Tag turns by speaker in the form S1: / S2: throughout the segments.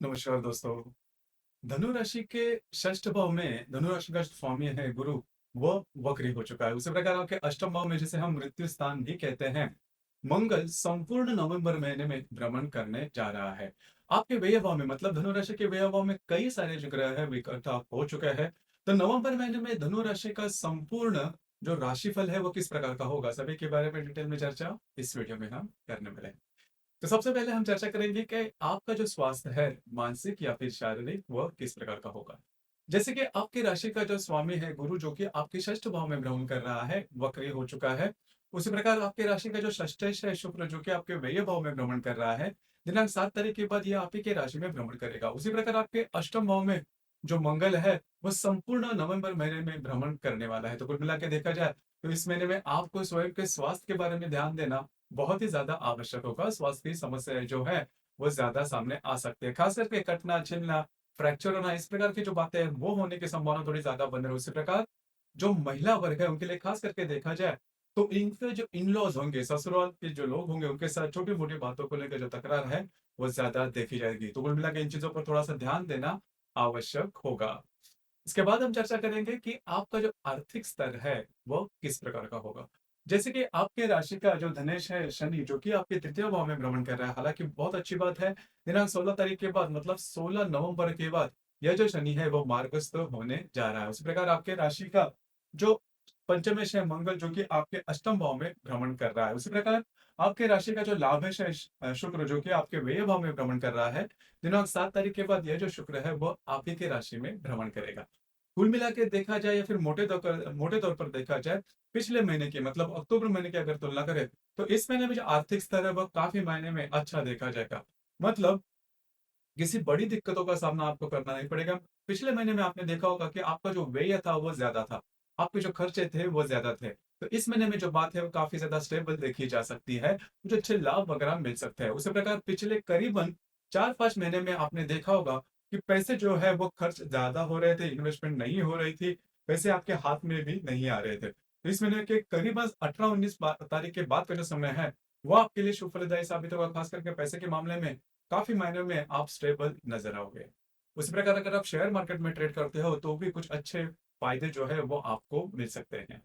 S1: नमस्कार दोस्तों। धनु राशि के षष्ठ भाव में धनु राशि का स्वामी है गुरु, वो वक्री हो चुका है। उसी प्रकार आपके अष्टम भाव में, जिसे हम मृत्यु स्थान भी कहते हैं, मंगल संपूर्ण नवंबर महीने में भ्रमण करने जा रहा है। आपके व्यय भाव में, मतलब धनु राशि के व्यय भाव में कई सारे जो ग्रह है वो इकट्ठा हो चुके हैं। तो नवंबर महीने में धनु राशि का संपूर्ण जो राशिफल है वो किस प्रकार का होगा, सभी के बारे में डिटेल में चर्चा इस वीडियो में हम करने वाले हैं। तो सबसे पहले हम चर्चा करेंगे कि आपका जो स्वास्थ्य है, मानसिक या फिर शारीरिक, वह किस प्रकार का होगा। जैसे कि आपकी राशि का जो स्वामी है गुरु, जो कि आपके षष्ठ भाव में भ्रमण कर रहा है, वक्री हो चुका है। उसी प्रकार आपकी राशि का जो षष्ठेश है शुक्र, जो कि आपके व्यय भाव में भ्रमण कर रहा है, दिनांक 7 तारीख के बाद यह आप ही के राशि में भ्रमण करेगा। उसी प्रकार आपके अष्टम भाव में जो मंगल है, वह संपूर्ण नवंबर महीने में भ्रमण करने वाला है। तो कुल मिला के देखा जाए तो इस महीने में आपको स्वयं के स्वास्थ्य के बारे में ध्यान देना बहुत ही ज्यादा आवश्यक होगा। स्वास्थ्य की समस्याएं जो है वो ज्यादा सामने आ सकती है, खास करके कटना, छिलना, फ्रैक्चर होना, इस प्रकार की जो बातें हैं वो होने की संभावना थोड़ी ज्यादा बन रही है। उसी प्रकार जो महिला वर्ग है उनके लिए खास करके देखा जाए तो इनके जो इन लॉज होंगे, ससुराल के जो लोग होंगे, उनके साथ छोटी मोटी बातों को लेकर जो तकरार है वो ज्यादा देखी जाएगी। तो कुल मिला के इन चीजों पर थोड़ा सा ध्यान देना आवश्यक होगा। इसके बाद हम चर्चा करेंगे कि आपका जो आर्थिक स्तर है वो किस प्रकार का होगा। जैसे कि आपके राशि का जो धनेश है शनि, जो कि आपके तृतीय भाव में भ्रमण कर रहा है, हालांकि बहुत अच्छी बात है, दिनांक 16 तारीख के बाद, मतलब 16 नवंबर के बाद यह जो शनि है वो मार्गस्थ होने जा रहा है। उसी प्रकार आपके राशि का जो पंचमेश है मंगल, जो कि आपके अष्टम भाव में भ्रमण कर रहा है। उसी प्रकार आपके राशि का जो लाभेश है शुक्र, जो कि आपके व्यय भाव में भ्रमण कर रहा है, दिनांक 7 तारीख के बाद यह जो शुक्र है वो आप ही के राशि में भ्रमण करेगा। कुल मिला के देखा जाए या फिर मोटे तौर पर देखा जाए, पिछले महीने की, मतलब अक्टूबर महीने की अगर तुलना करें, तो इस महीने में जो आर्थिक स्तर है वह काफी मायने में अच्छा देखा जाएगा। मतलब किसी बड़ी दिक्कतों का सामना आपको करना नहीं पड़ेगा। पिछले महीने में आपने देखा होगा कि आपका जो व्यय था वो ज्यादा था, आपके जो खर्चे थे वो ज्यादा थे। तो इस महीने में जो बात है वो काफी ज्यादा स्टेबल देखी जा सकती है, कुछ अच्छे लाभ वगैरह मिल सकते हैं। उसी प्रकार पिछले करीबन 4-5 महीने में आपने देखा होगा कि पैसे जो है वो खर्च ज्यादा हो रहे थे, इन्वेस्टमेंट नहीं हो रही थी, पैसे आपके हाथ में भी नहीं आ रहे थे। तो इस महीने के करीबन 18-19 तारीख के बाद का जो समय है वो आपके लिए शुभ फलदायी साबित होगा, खास करके पैसे के मामले में काफी मायनों में आप स्टेबल नजर आओगे। उसी प्रकार अगर आप शेयर मार्केट में ट्रेड करते हो तो भी कुछ अच्छे फायदे जो है वो आपको मिल सकते हैं।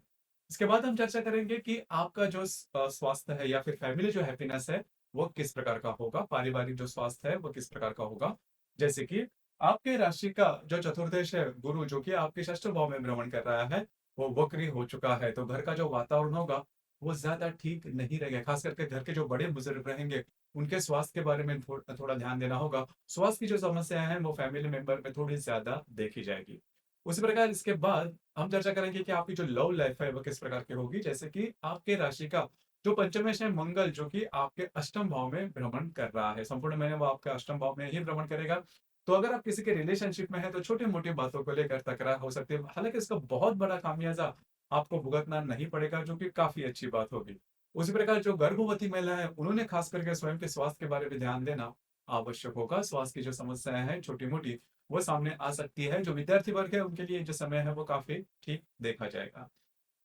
S1: इसके बाद हम चर्चा करेंगे कि आपका जो स्वास्थ्य है या फिर फैमिली जो हैप्पीनेस है वो किस प्रकार का होगा, पारिवारिक जो स्वास्थ्य है वो किस प्रकार का होगा। जैसे कि आपके राशि का जो चतुर्दश है गुरु, जो कि आपके षष्ठ भाव में भ्रमण कर रहा है, वो वक्री हो चुका है। तो घर का जो वातावरण होगा वो ज्यादा ठीक नहीं रहेगा, खास करके घर के जो बड़े बुजुर्ग रहेंगे उनके स्वास्थ्य के बारे में थोड़ा ध्यान देना होगा। स्वास्थ्य की जो समस्याएं हैं वो फैमिली मेंबर में थोड़ी ज्यादा देखी जाएगी। उसी प्रकार इसके बाद हम चर्चा करेंगे कि आपकी जो लव लाइफ है वो किस प्रकार की होगी। जैसे कि आपके राशि का जो पंचमेश है मंगल, जो कि आपके अष्टम भाव में भ्रमण कर रहा है, संपूर्ण महीने वो आपके अष्टम भाव में ही भ्रमण करेगा। तो अगर आप किसी के रिलेशनशिप में है तो छोटी मोटी बातों को लेकर तकरार हो सकती है, हालांकि इसका बहुत बड़ा खामियाजा आपको भुगतना नहीं पड़ेगा, जो कि काफी अच्छी बात होगी। उसी प्रकार जो गर्भवती महिला है उन्होंने खास करके स्वयं के स्वास्थ्य के बारे में ध्यान देना आवश्यक होगा। स्वास्थ्य की जो समस्याएं हैं छोटी मोटी वो सामने आ सकती है। जो विद्यार्थी वर्ग है उनके लिए जो समय है वो काफी ठीक देखा जाएगा।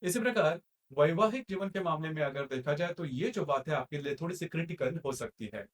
S1: इसी प्रकार वैवाहिक जीवन के मामले में अगर देखा जाए तो ये जो बात है आपके लिए थोड़ी सी क्रिटिकल हो सकती है।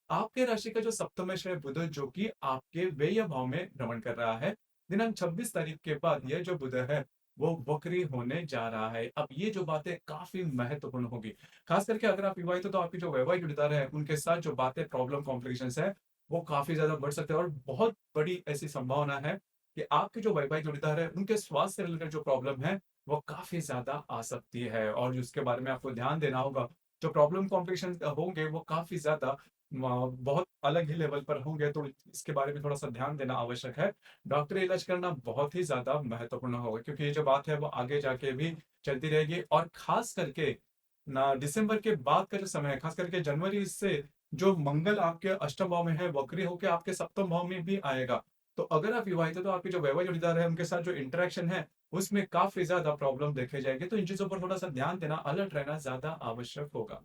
S1: आपके राशि का जो सप्तमेश है बुध, जो कि आपके व्यय भाव में भ्रमण कर रहा है, दिनांक 26 तारीख के बाद यह जो बुध है वो वक्री होने जा रहा है। अब ये जो बातें काफी महत्वपूर्ण होगी, खास करके अगर आप विवाहित हो तो आपकी जो वैवाहिक जोड़ीदार है उनके साथ जो बातें, प्रॉब्लम, कॉम्प्लिकेशंस है वो काफी ज्यादा बढ़ सकते हैं। और बहुत बड़ी ऐसी संभावना है कि आपके जो वैवाहिक जोड़ीदार है उनके स्वास्थ्य से रिलेटेड जो प्रॉब्लम है वो काफी ज्यादा आ सकती है, और उसके बारे में आपको ध्यान देना होगा। जो प्रॉब्लम कॉम्प्लिकेशन होंगे वो काफी ज्यादा बहुत अलग ही लेवल पर होंगे, तो इसके बारे में थोड़ा सा ध्यान देना आवश्यक है। डॉक्टरी इलाज करना बहुत ही ज्यादा महत्वपूर्ण होगा, क्योंकि ये जो बात है वो आगे जाके भी चलती रहेगी। और खास करके ना दिसंबर के बाद का जो समय है, खास करके जनवरी से जो मंगल आपके अष्टम भाव में है वक्री होकर आपके सप्तम भाव में भी आएगा। तो अगर आप विवाहित हो तो आपके जो वैवाहिक जोड़ीदार है उनके साथ जो इंटरेक्शन है उसमें काफी ज्यादा प्रॉब्लम देखे जाएंगे। तो इन चीजों पर थोड़ा सा ध्यान देना, अलर्ट रहना ज्यादा आवश्यक होगा।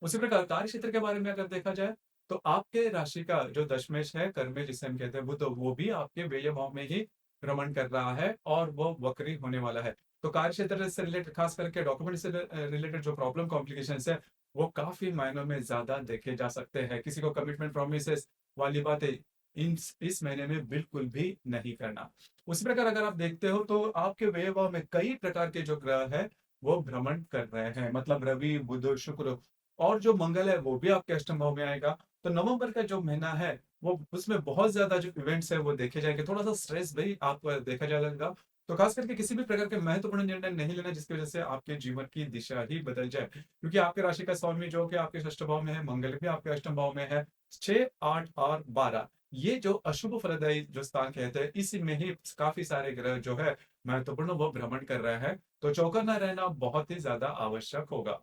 S1: उसी प्रकार कार्य क्षेत्र के बारे में अगर देखा जाए तो आपके राशि का जो दशमेश है कर्मे, जिसे हम कहते हैं बुध, वो भी आपके व्यय भाव में ही भ्रमण कर रहा है और वो वक्री होने वाला है। तो कार्य क्षेत्र से रिलेटेड, खास करके डॉक्यूमेंट से रिलेटेड जो प्रॉब्लम कॉम्प्लिकेशंस है वो काफी मायनों में ज्यादा देखे जा सकते हैं। किसी को कमिटमेंट प्रोमिसेस वाली बातें इस महीने में बिल्कुल भी नहीं करना। उसी प्रकार अगर आप देखते हो तो आपके व्यय भाव में कई प्रकार के जो ग्रह है वो भ्रमण कर रहे हैं, मतलब रवि, बुध, शुक्र और जो मंगल है वो भी आपके अष्टम भाव में आएगा। तो नवंबर का जो महीना है वो उसमें बहुत ज्यादा जो इवेंट्स है वो देखे जाएंगे, थोड़ा सा स्ट्रेस भी आपको देखा जाएगा। तो खास करके किसी भी प्रकार के महत्वपूर्ण निर्णय नहीं लेना जिसकी वजह से आपके जीवन की दिशा ही बदल जाए, क्योंकि आपके राशि का स्वामी जो कि आपके षष्ठ भाव में है, मंगल भी आपके अष्टम भाव में है। 6, 8 और 12 ये जो अशुभ फलदायी जो स्थान कहते हैं, इसी में ही काफी सारे ग्रह जो है महत्वपूर्ण वो भ्रमण कर रहे हैं। तो चौकन्ना रहना बहुत ही ज्यादा आवश्यक होगा।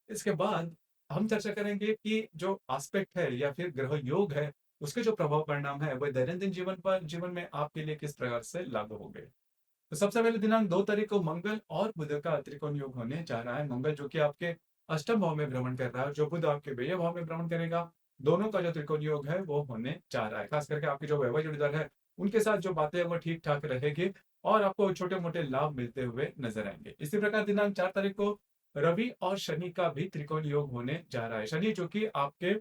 S1: इसके बाद हम चर्चा करेंगे कि जो एस्पेक्ट है या फिर ग्रह योग है उसके जो प्रभाव परिणाम है वह दैनंदिन जीवन में आपके लिए किस प्रकार से लागू होंगे। तो सबसे पहले दिनांक 2 तारीख को मंगल और बुध का त्रिकोण योग होने जा रहा है। मंगल जो कि आपके अष्टम भाव में भ्रमण कर रहा है, जो बुध आपके व्यय भाव में भ्रमण करेगा। दोनों का जो त्रिकोण योग है वो होने जा रहा है। खास करके आपकी जो वैवाहिक जोड़ीदार है उनके साथ जो बातें हैं वो ठीक ठाक रहेगी और आपको छोटे मोटे लाभ मिलते हुए नजर आएंगे। इसी प्रकार दिनांक 4 तारीख को रवि और शनि का भी त्रिकोण योग होने जा रहा है। शनि जो कि आपके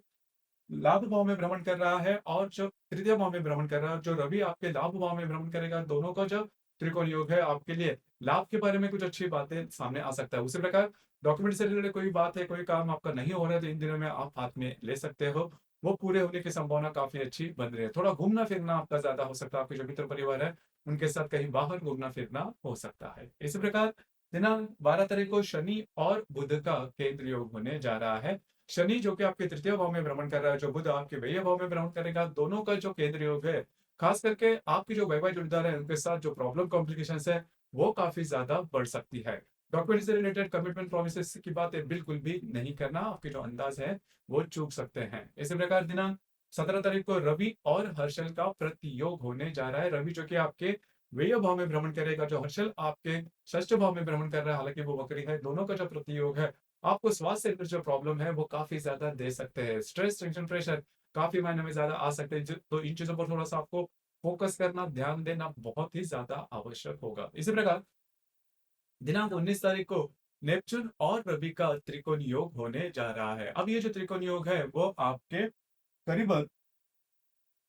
S1: लाभ भाव में भ्रमण कर रहा है और जो तृतीय भाव में भ्रमण कर रहा है, जो रवि आपके लाभ भाव में भ्रमण करेगा, दोनों का जो त्रिकोण योग है आपके लिए लाभ के बारे में कुछ अच्छी बातें सामने आ सकता है। उसी प्रकार डॉक्यूमेंट से रिलेटेड कोई बात है, कोई काम आपका नहीं हो रहा है तो इन दिनों में आप हाथ में ले सकते हो, वो पूरे होने की संभावना काफी अच्छी बन रही है। थोड़ा घूमना फिरना आपका ज्यादा हो सकता है, आपके जो मित्र परिवार है उनके साथ कहीं बाहर घूमना फिरना हो सकता है। इसी प्रकार दिनांक 12 तारीख को शनि और बुध का केंद्र योग होने जा रहा है। शनि जो कि आपके तृतीय भाव में भ्रमण कर रहा है, जो बुध आपके व्यय भाव में भ्रमण करेगा, दोनों का जो केंद्र योग है खास करके आपकी जो वैवाहिक जोड़ीदार है उनके साथ जो प्रॉब्लम कॉम्प्लिकेशंस है वो काफी ज्यादा बढ़ सकती है। डॉक्यूमेंट से रिलेटेड कमिटमेंट प्रोमिस की बातें बिल्कुल भी नहीं करना, आपके जो अंदाज है वो चूक सकते हैं। इसी प्रकार दिनांक 17 तारीख को रवि और हर्षल का प्रतियोग होने जा रहा है। रवि जो कि आपके व्यय भाव में भ्रमण करेगा, जो हर्षल आपके षष्ठ भाव में भ्रमण कर रहा है, हालांकि वो वक्री है। दोनों का जो प्रतियोग है आपको स्वास्थ्य से रिलेटेड जो प्रॉब्लम है वो काफी ज्यादा दे सकते हैं। स्ट्रेस, टेंशन, प्रेशर काफी मायने में ज्यादा आ सकते हैं, तो इन चीजों पर थोड़ा सा आपको फोकस करना, ध्यान देना बहुत ही ज्यादा आवश्यक होगा। इसी प्रकार दिनांक 19 तारीख को नेपच्यून और रवि का त्रिकोण योग होने जा रहा है। अब ये जो त्रिकोण योग है वो आपके करीबन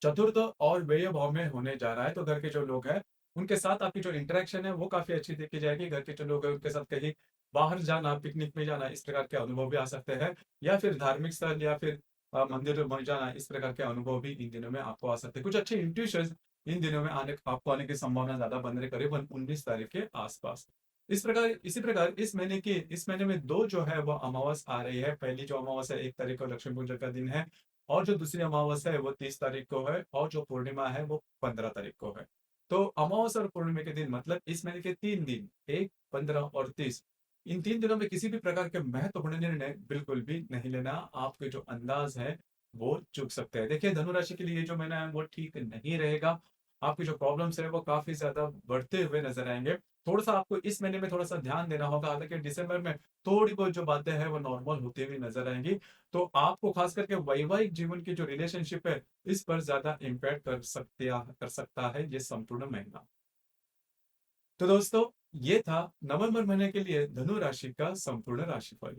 S1: चतुर्थ और व्यय भाव में होने जा रहा है। तो घर के जो लोग हैं उनके साथ आपकी जो इंटरेक्शन है वो काफी अच्छी देखी जाएगी। घर के जो लोग हैं उनके साथ कहीं बाहर जाना, पिकनिक में जाना, इस प्रकार के अनुभव भी आ सकते हैं, या फिर धार्मिक स्थल या फिर मंदिर में जाना, इस प्रकार के अनुभव भी इन दिनों में आपको आ सकते हैं। कुछ अच्छे इंट्यूशन इन दिनों में आने की संभावना ज्यादा बन रही, करीबन 19 तारीख के आसपास। इस महीने में दो जो है वो अमावस आ रही है। पहली जो अमावस है 1 तारीख को लक्ष्मी पूजन का दिन है, और जो दूसरी अमावस्या है वो 30 तारीख को है, और जो पूर्णिमा है वो 15 तारीख को है। तो अमावस्या और पूर्णिमा के दिन मतलब इस महीने के 3 दिन, 1, 15 और 30, इन 3 दिनों में किसी भी प्रकार के महत्वपूर्ण निर्णय बिल्कुल भी नहीं लेना। आपके जो अंदाज है वो चूक सकते हैं। देखिए धनु राशि के लिए ये जो महीना है वो ठीक नहीं रहेगा। आपकी जो प्रॉब्लम्स है वो काफी ज्यादा बढ़ते हुए नजर आएंगे। थोड़ा सा आपको इस महीने में थोड़ा सा ध्यान देना होगा, हालांकि दिसंबर में थोड़ी बहुत जो बातें हैं वो नॉर्मल होती हुई नजर आएंगी। तो आपको खास करके वैवाहिक जीवन की जो रिलेशनशिप है इस पर ज्यादा इम्पैक्ट कर सकता है ये संपूर्ण महीना। तो दोस्तों ये था नवंबर महीने के लिए धनु राशि का संपूर्ण राशिफल।